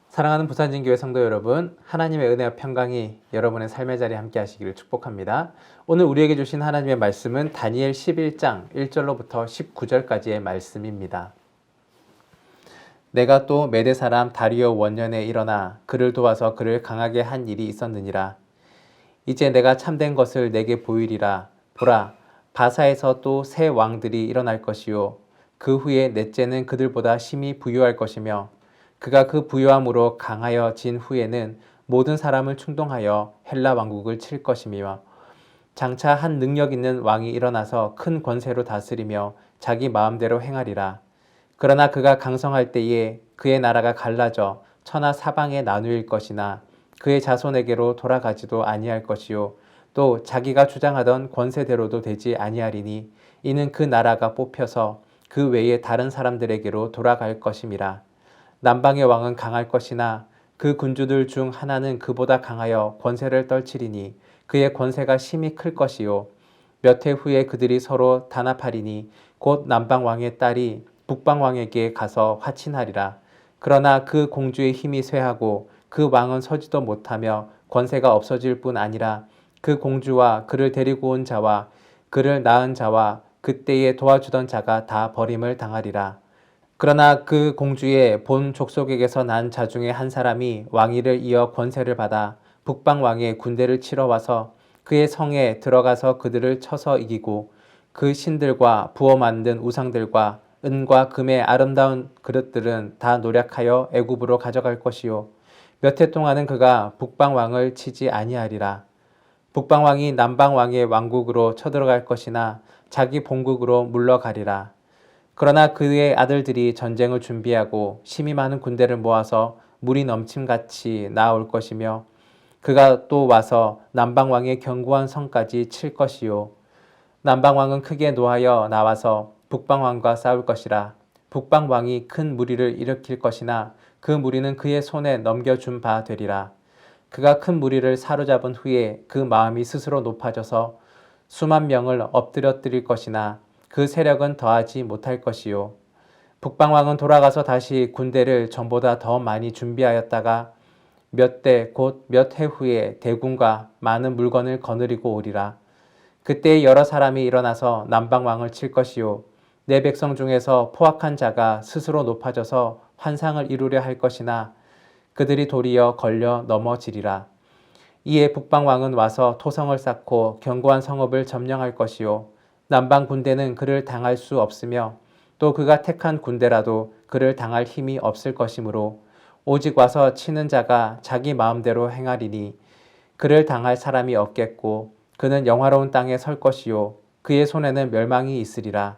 사랑하는 부산진교회 성도 여러분, 하나님의 은혜와 평강이 여러분의 삶의 자리에 함께 하시기를 축복합니다. 오늘 우리에게 주신 하나님의 말씀은 다니엘 11장 1절로부터 19절까지의 말씀입니다. 내가 또 메대 사람 다리오 원년에 일어나 그를 도와서 그를 강하게 한 일이 있었느니라. 이제 내가 참된 것을 내게 보이리라. 보라, 바사에서 또 새 왕들이 일어날 것이요 그 후에 넷째는 그들보다 심히 부유할 것이며 그가 그 부유함으로 강하여 진 후에는 모든 사람을 충동하여 헬라 왕국을 칠 것이며 장차 한 능력 있는 왕이 일어나서 큰 권세로 다스리며 자기 마음대로 행하리라. 그러나 그가 강성할 때에 그의 나라가 갈라져 천하 사방에 나누일 것이나 그의 자손에게로 돌아가지도 아니할 것이요 또 자기가 주장하던 권세대로도 되지 아니하리니 이는 그 나라가 뽑혀서 그 외에 다른 사람들에게로 돌아갈 것임이라. 남방의 왕은 강할 것이나 그 군주들 중 하나는 그보다 강하여 권세를 떨치리니 그의 권세가 심히 클 것이요 몇 해 후에 그들이 서로 단합하리니 곧 남방 왕의 딸이 북방 왕에게 가서 화친하리라. 그러나 그 공주의 힘이 쇠하고 그 왕은 서지도 못하며 권세가 없어질 뿐 아니라 그 공주와 그를 데리고 온 자와 그를 낳은 자와 그때에 도와주던 자가 다 버림을 당하리라. 그러나 그 공주의 본 족속에게서 난 자 중에 한 사람이 왕위를 이어 권세를 받아 북방 왕의 군대를 치러 와서 그의 성에 들어가서 그들을 쳐서 이기고 그 신들과 부어 만든 우상들과 은과 금의 아름다운 그릇들은 다 노략하여 애굽으로 가져갈 것이요 몇 해 동안은 그가 북방 왕을 치지 아니하리라. 북방 왕이 남방 왕의 왕국으로 쳐들어갈 것이나 자기 본국으로 물러가리라. 그러나 그의 아들들이 전쟁을 준비하고 심히 많은 군대를 모아서 물이 넘침같이 나아올 것이며 그가 또 와서 남방왕의 견고한 성까지 칠 것이요 남방왕은 크게 노하여 나와서 북방왕과 싸울 것이라. 북방왕이 큰 무리를 일으킬 것이나 그 무리는 그의 손에 넘겨준 바 되리라. 그가 큰 무리를 사로잡은 후에 그 마음이 스스로 높아져서 수만 명을 엎드려뜨릴 것이나 그 세력은 더하지 못할 것이요 북방왕은 돌아가서 다시 군대를 전보다 더 많이 준비하였다가 몇 대 곧 몇 해 후에 대군과 많은 물건을 거느리고 오리라. 그때 여러 사람이 일어나서 남방왕을 칠 것이요 내 백성 중에서 포악한 자가 스스로 높아져서 환상을 이루려 할 것이나 그들이 도리어 걸려 넘어지리라. 이에 북방왕은 와서 토성을 쌓고 견고한 성읍을 점령할 것이요 남방 군대는 그를 당할 수 없으며 또 그가 택한 군대라도 그를 당할 힘이 없을 것이므로 오직 와서 치는 자가 자기 마음대로 행하리니 그를 당할 사람이 없겠고 그는 영화로운 땅에 설 것이요 그의 손에는 멸망이 있으리라.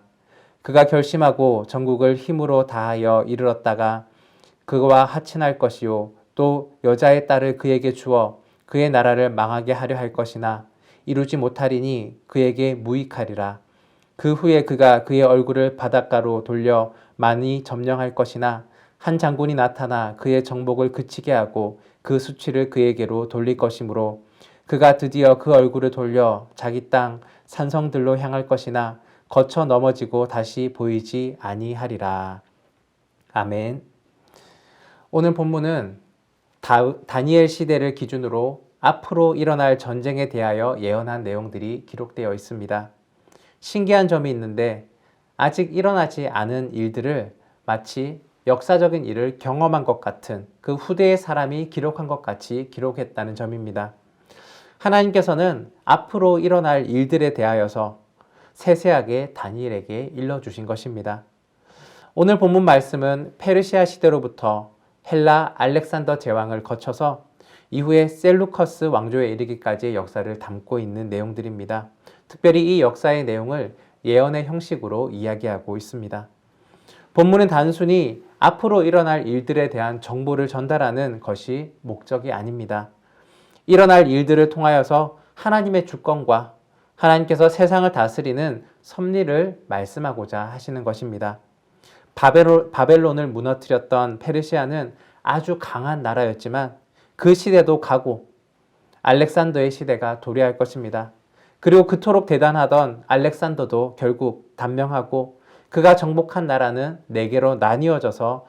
그가 결심하고 전국을 힘으로 다하여 이르렀다가 그와 하친할 것이요 또 여자의 딸을 그에게 주어 그의 나라를 망하게 하려 할 것이나 이루지 못하리니 그에게 무익하리라. 그 후에 그가 그의 얼굴을 바닷가로 돌려 많이 점령할 것이나 한 장군이 나타나 그의 정복을 그치게 하고 그 수치를 그에게로 돌릴 것이므로 그가 드디어 그 얼굴을 돌려 자기 땅 산성들로 향할 것이나 거쳐 넘어지고 다시 보이지 아니하리라. 아멘. 오늘 본문은 다니엘 시대를 기준으로 앞으로 일어날 전쟁에 대하여 예언한 내용들이 기록되어 있습니다. 신기한 점이 있는데 아직 일어나지 않은 일들을 마치 역사적인 일을 경험한 것 같은 그 후대의 사람이 기록한 것 같이 기록했다는 점입니다. 하나님께서는 앞으로 일어날 일들에 대하여서 세세하게 다니엘에게 일러주신 것입니다. 오늘 본문 말씀은 페르시아 시대로부터 헬라 알렉산더 제왕을 거쳐서 이후에 셀루커스 왕조에 이르기까지의 역사를 담고 있는 내용들입니다. 특별히 이 역사의 내용을 예언의 형식으로 이야기하고 있습니다. 본문은 단순히 앞으로 일어날 일들에 대한 정보를 전달하는 것이 목적이 아닙니다. 일어날 일들을 통하여서 하나님의 주권과 하나님께서 세상을 다스리는 섭리를 말씀하고자 하시는 것입니다. 바벨론을 무너뜨렸던 페르시아는 아주 강한 나라였지만 그 시대도 가고 알렉산더의 시대가 도래할 것입니다. 그리고 그토록 대단하던 알렉산더도 결국 단명하고 그가 정복한 나라는 네 개로 나뉘어져서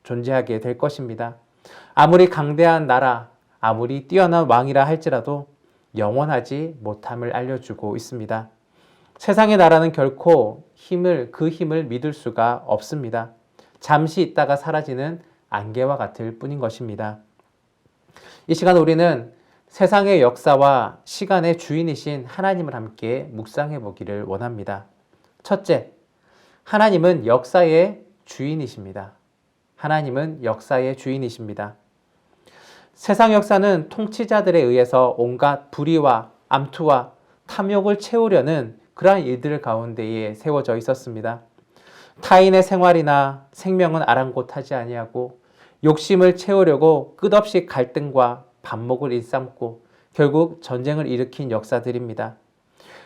존재하게 될 것입니다. 아무리 강대한 나라, 아무리 뛰어난 왕이라 할지라도 영원하지 못함을 알려주고 있습니다. 세상의 나라는 결코 그 힘을 믿을 수가 없습니다. 잠시 있다가 사라지는 안개와 같을 뿐인 것입니다. 이 시간 우리는 세상의 역사와 시간의 주인이신 하나님을 함께 묵상해 보기를 원합니다. 첫째, 하나님은 역사의 주인이십니다. 하나님은 역사의 주인이십니다. 세상 역사는 통치자들에 의해서 온갖 불의와 암투와 탐욕을 채우려는 그러한 일들 가운데에 세워져 있었습니다. 타인의 생활이나 생명은 아랑곳하지 아니하고 욕심을 채우려고 끝없이 갈등과 반목을 일삼고 결국 전쟁을 일으킨 역사들입니다.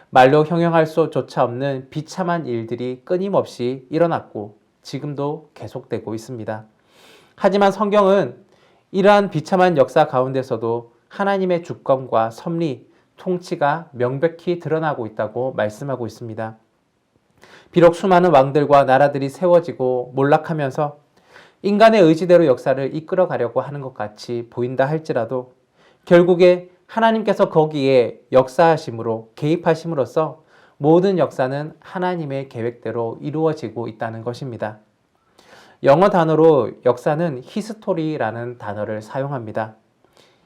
말로 형용할 수조차 없는 비참한 일들이 끊임없이 일어났고 지금도 계속되고 있습니다. 하지만 성경은 이러한 비참한 역사 가운데서도 하나님의 주권과 섭리, 통치가 명백히 드러나고 있다고 말씀하고 있습니다. 비록 수많은 왕들과 나라들이 세워지고 몰락하면서 인간의 의지대로 역사를 이끌어 가려고 하는 것 같이 보인다 할지라도 결국에 하나님께서 거기에 역사하심으로 개입하심으로써 모든 역사는 하나님의 계획대로 이루어지고 있다는 것입니다. 영어 단어로 역사는 히스토리라는 단어를 사용합니다.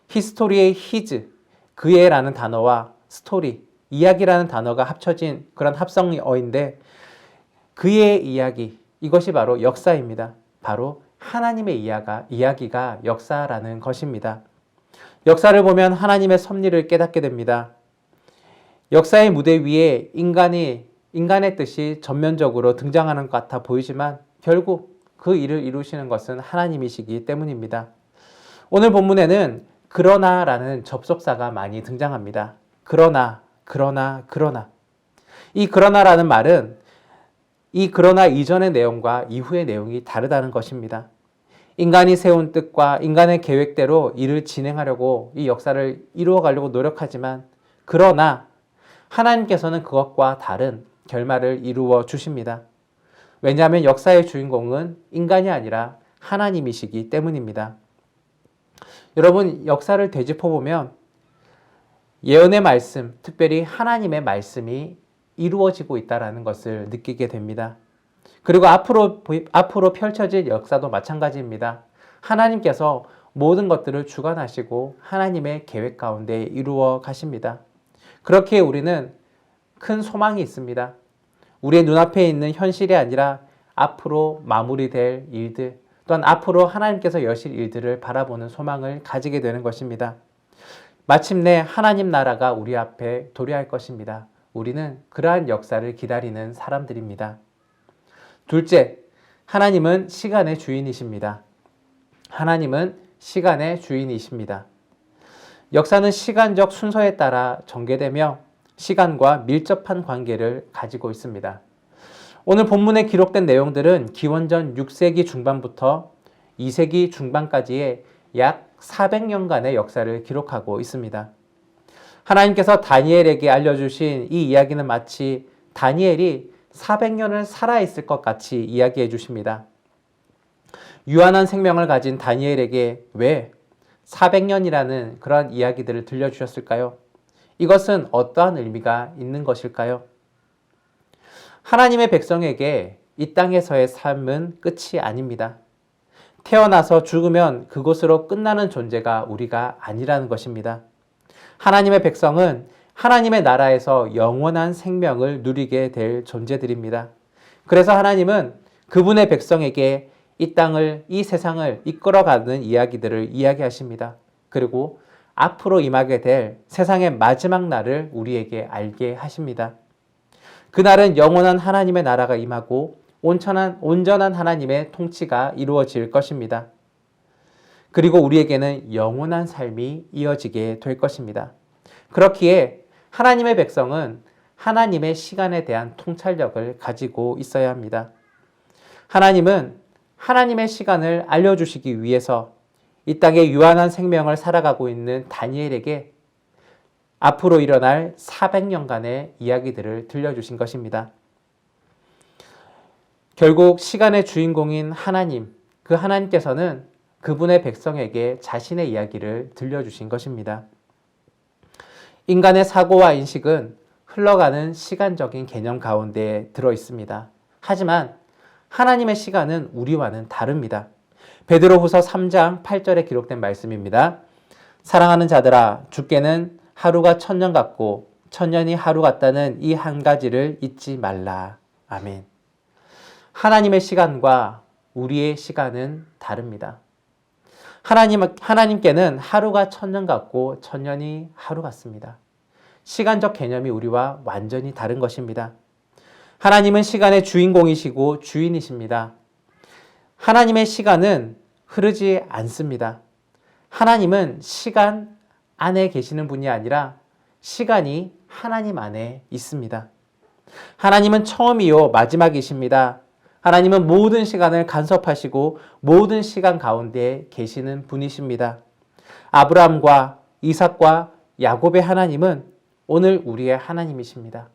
히스토리의 히즈, 그의라는 단어와 스토리, 이야기라는 단어가 합쳐진 그런 합성어인데 그의 이야기, 이것이 바로 역사입니다. 바로 하나님의 이야기가 역사라는 것입니다. 역사를 보면 하나님의 섭리를 깨닫게 됩니다. 역사의 무대 위에 인간의 뜻이 전면적으로 등장하는 것 같아 보이지만 결국 그 일을 이루시는 것은 하나님이시기 때문입니다. 오늘 본문에는 그러나라는 접속사가 많이 등장합니다. 그러나. 이 그러나라는 말은 이 그러나 이전의 내용과 이후의 내용이 다르다는 것입니다. 인간이 세운 뜻과 인간의 계획대로 일을 진행하려고 이 역사를 이루어가려고 노력하지만 그러나 하나님께서는 그것과 다른 결말을 이루어 주십니다. 왜냐하면 역사의 주인공은 인간이 아니라 하나님이시기 때문입니다. 여러분, 역사를 되짚어보면 예언의 말씀, 특별히 하나님의 말씀이 이루어지고 있다는 것을 느끼게 됩니다. 그리고 앞으로 펼쳐질 역사도 마찬가지입니다. 하나님께서 모든 것들을 주관하시고 하나님의 계획 가운데 이루어 가십니다. 그렇게 우리는 큰 소망이 있습니다. 우리의 눈앞에 있는 현실이 아니라 앞으로 마무리될 일들, 또한 앞으로 하나님께서 여실 일들을 바라보는 소망을 가지게 되는 것입니다. 마침내 하나님 나라가 우리 앞에 도래할 것입니다. 우리는 그러한 역사를 기다리는 사람들입니다. 둘째, 하나님은 시간의 주인이십니다. 하나님은 시간의 주인이십니다. 역사는 시간적 순서에 따라 전개되며 시간과 밀접한 관계를 가지고 있습니다. 오늘 본문에 기록된 내용들은 기원전 6세기 중반부터 2세기 중반까지의 약 400년간의 역사를 기록하고 있습니다. 하나님께서 다니엘에게 알려주신 이 이야기는 마치 다니엘이 400년을 살아있을 것 같이 이야기해 주십니다. 유한한 생명을 가진 다니엘에게 왜 400년이라는 그러한 이야기들을 들려주셨을까요? 이것은 어떠한 의미가 있는 것일까요? 하나님의 백성에게 이 땅에서의 삶은 끝이 아닙니다. 태어나서 죽으면 그곳으로 끝나는 존재가 우리가 아니라는 것입니다. 하나님의 백성은 하나님의 나라에서 영원한 생명을 누리게 될 존재들입니다. 그래서 하나님은 그분의 백성에게 이 세상을 이끌어가는 이야기들을 이야기하십니다. 그리고 앞으로 임하게 될 세상의 마지막 날을 우리에게 알게 하십니다. 그날은 영원한 하나님의 나라가 임하고 온전한 하나님의 통치가 이루어질 것입니다. 그리고 우리에게는 영원한 삶이 이어지게 될 것입니다. 그렇기에 하나님의 백성은 하나님의 시간에 대한 통찰력을 가지고 있어야 합니다. 하나님은 하나님의 시간을 알려주시기 위해서 이 땅에 유한한 생명을 살아가고 있는 다니엘에게 앞으로 일어날 400년간의 이야기들을 들려주신 것입니다. 결국 시간의 주인공인 하나님, 그 하나님께서는 그분의 백성에게 자신의 이야기를 들려주신 것입니다. 인간의 사고와 인식은 흘러가는 시간적인 개념 가운데 들어 있습니다. 하지만 하나님의 시간은 우리와는 다릅니다. 베드로후서 3장 8절에 기록된 말씀입니다. 사랑하는 자들아, 주께는 하루가 천년 같고 천년이 하루 같다는 이 한 가지를 잊지 말라. 아멘. 하나님의 시간과 우리의 시간은 다릅니다. 하나님께는 하루가 천년 같고 천년이 하루 같습니다. 시간적 개념이 우리와 완전히 다른 것입니다. 하나님은 시간의 주인공이시고 주인이십니다. 하나님의 시간은 흐르지 않습니다. 하나님은 시간 안에 계시는 분이 아니라 시간이 하나님 안에 있습니다. 하나님은 처음이요 마지막이십니다. 하나님은 모든 시간을 간섭하시고 모든 시간 가운데 계시는 분이십니다. 아브라함과 이삭과 야곱의 하나님은 오늘 우리의 하나님이십니다.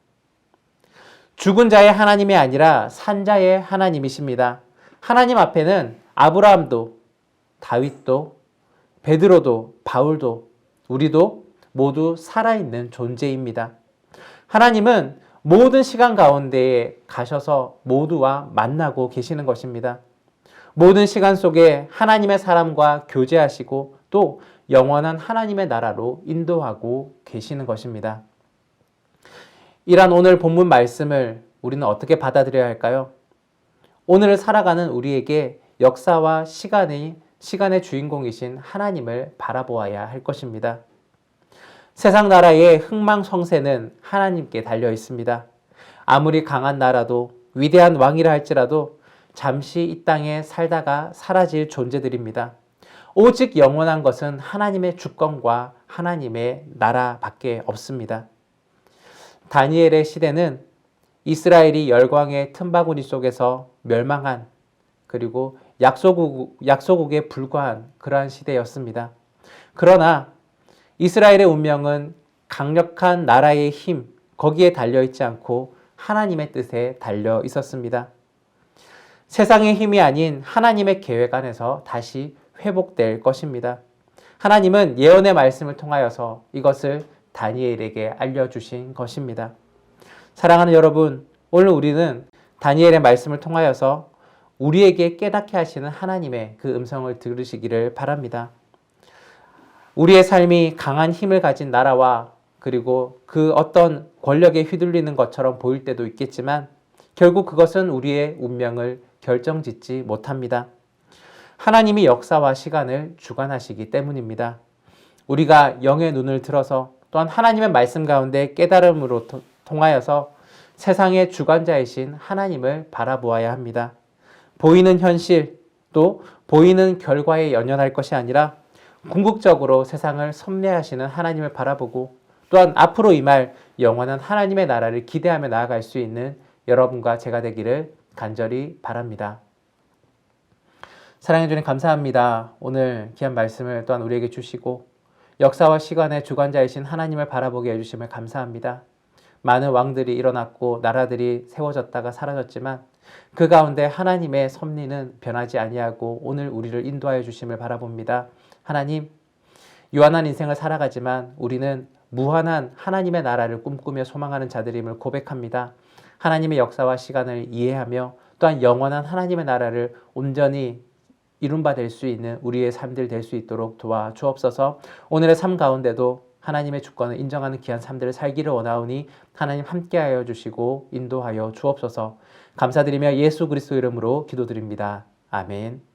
죽은 자의 하나님이 아니라 산 자의 하나님이십니다. 하나님 앞에는 아브라함도 다윗도 베드로도 바울도 우리도 모두 살아있는 존재입니다. 하나님은 모든 시간 가운데에 가셔서 모두와 만나고 계시는 것입니다. 모든 시간 속에 하나님의 사람과 교제하시고 또 영원한 하나님의 나라로 인도하고 계시는 것입니다. 이란 오늘 본문 말씀을 우리는 어떻게 받아들여야 할까요? 오늘을 살아가는 우리에게 역사와 시간의 주인공이신 하나님을 바라보아야 할 것입니다. 세상 나라의 흥망성쇠는 하나님께 달려 있습니다. 아무리 강한 나라도 위대한 왕이라 할지라도 잠시 이 땅에 살다가 사라질 존재들입니다. 오직 영원한 것은 하나님의 주권과 하나님의 나라밖에 없습니다. 다니엘의 시대는 이스라엘이 열광의 틈바구니 속에서 멸망한 그리고 약소국에 불과한 그러한 시대였습니다. 그러나 이스라엘의 운명은 강력한 나라의 힘, 거기에 달려있지 않고 하나님의 뜻에 달려 있었습니다. 세상의 힘이 아닌 하나님의 계획 안에서 다시 회복될 것입니다. 하나님은 예언의 말씀을 통하여서 이것을 다니엘에게 알려주신 것입니다. 사랑하는 여러분, 오늘 우리는 다니엘의 말씀을 통하여서 우리에게 깨닫게 하시는 하나님의 그 음성을 들으시기를 바랍니다. 우리의 삶이 강한 힘을 가진 나라와 그리고 그 어떤 권력에 휘둘리는 것처럼 보일 때도 있겠지만 결국 그것은 우리의 운명을 결정짓지 못합니다. 하나님이 역사와 시간을 주관하시기 때문입니다. 우리가 영의 눈을 들어서 또한 하나님의 말씀 가운데 깨달음으로 통하여서 세상의 주관자이신 하나님을 바라보아야 합니다. 보이는 현실 또 보이는 결과에 연연할 것이 아니라 궁극적으로 세상을 섭리하시는 하나님을 바라보고 또한 앞으로 임할 영원한 하나님의 나라를 기대하며 나아갈 수 있는 여러분과 제가 되기를 간절히 바랍니다. 사랑해 주님 감사합니다. 오늘 귀한 말씀을 또한 우리에게 주시고 역사와 시간의 주관자이신 하나님을 바라보게 해주심을 감사합니다. 많은 왕들이 일어났고 나라들이 세워졌다가 사라졌지만 그 가운데 하나님의 섭리는 변하지 아니하고 오늘 우리를 인도하여 주심을 바라봅니다. 하나님, 유한한 인생을 살아가지만 우리는 무한한 하나님의 나라를 꿈꾸며 소망하는 자들임을 고백합니다. 하나님의 역사와 시간을 이해하며 또한 영원한 하나님의 나라를 온전히 이룬바 될 수 있는 우리의 삶들 될 수 있도록 도와주옵소서. 오늘의 삶 가운데도 하나님의 주권을 인정하는 귀한 삶들을 살기를 원하오니 하나님 함께하여 주시고 인도하여 주옵소서. 감사드리며 예수 그리스도 이름으로 기도드립니다. 아멘.